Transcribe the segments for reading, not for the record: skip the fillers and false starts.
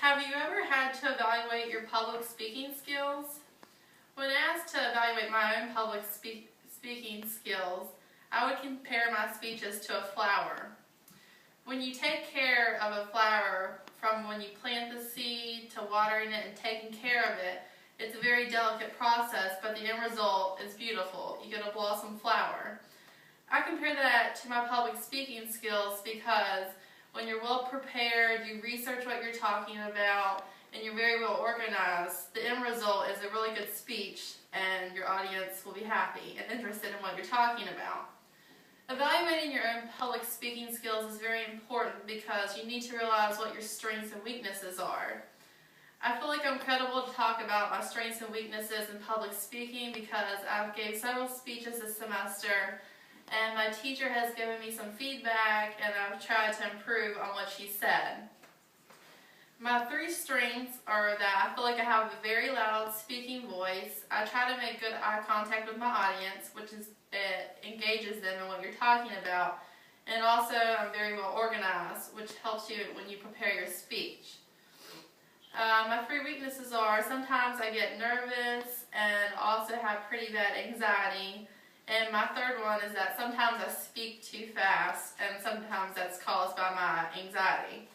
Have you ever had to evaluate your public speaking skills? When asked to evaluate my own public speaking skills, I would compare my speeches to a flower. When you take care of a flower, from when you plant the seed to watering it and taking care of it, it's a very delicate process, but the end result is beautiful. You get a blossom flower. I compare that to my public speaking skills because when you're well prepared, you research what you're talking about, and you're very well organized, the end result is a really good speech and your audience will be happy and interested in what you're talking about. Evaluating your own public speaking skills is very important because you need to realize what your strengths and weaknesses are. I feel like I'm credible to talk about my strengths and weaknesses in public speaking because I've gave several speeches this semester and my teacher has given me some feedback and I've tried to improve on what she said. My three strengths are that I feel like I have a very loud speaking voice. I try to make good eye contact with my audience, which is it engages them in what you're talking about. And also I'm very well organized, which helps you when you prepare your speech. My three weaknesses are sometimes I get nervous and also have pretty bad anxiety. And my third one is that sometimes I speak too fast and sometimes that's caused by my anxiety.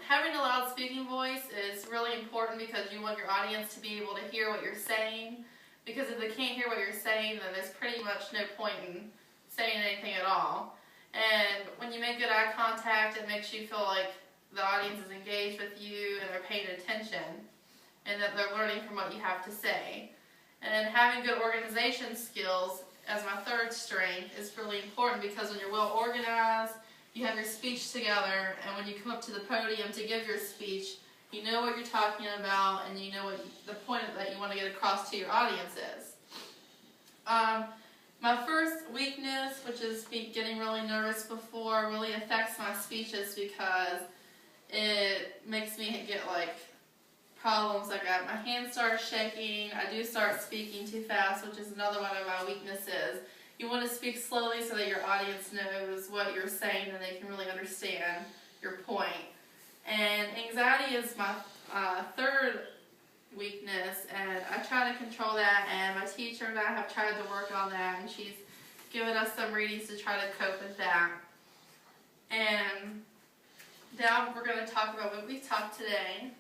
Having a loud speaking voice is really important because you want your audience to be able to hear what you're saying. Because if they can't hear what you're saying, then there's pretty much no point in saying anything at all. And when you make good eye contact, it makes you feel like the audience is engaged with you and they're paying attention and that they're learning from what you have to say. And then having good organization skills as my third strength is really important because when you're well organized, you have your speech together, and when you come up to the podium to give your speech, you know what you're talking about and you know what the point that you want to get across to your audience is. My first weakness, which is getting really nervous before, really affects my speeches because it makes me get problems. My hands start shaking, I do start speaking too fast, which is another one of my weaknesses. You want to speak slowly so that your audience knows what you're saying and they can really understand your point. And anxiety is my third weakness, and I try to control that, and my teacher and I have tried to work on that, and she's given us some readings to try to cope with that. And now we're going to talk about what we talked today.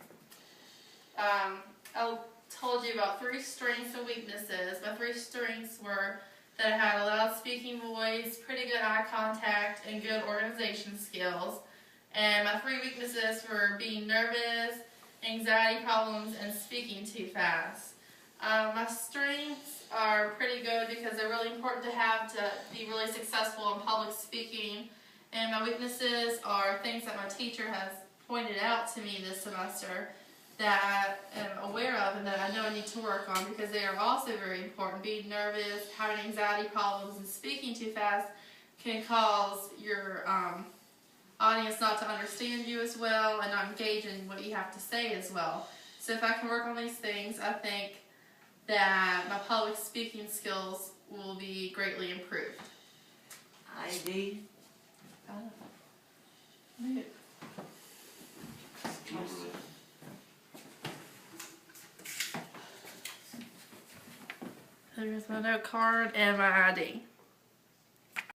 I told you about three strengths and weaknesses. My three strengths were that I had a loud speaking voice, pretty good eye contact, and good organization skills. And my three weaknesses were being nervous, anxiety problems, and speaking too fast. My strengths are pretty good because they're really important to have to be really successful in public speaking. And my weaknesses are things that my teacher has pointed out to me this semester that I am aware of and that I know I need to work on because they are also very important. Being nervous, having anxiety problems, and speaking too fast can cause your audience not to understand you as well and not engage in what you have to say as well. So if I can work on these things, I think that my public speaking skills will be greatly improved. ID. There's my note card and my ID.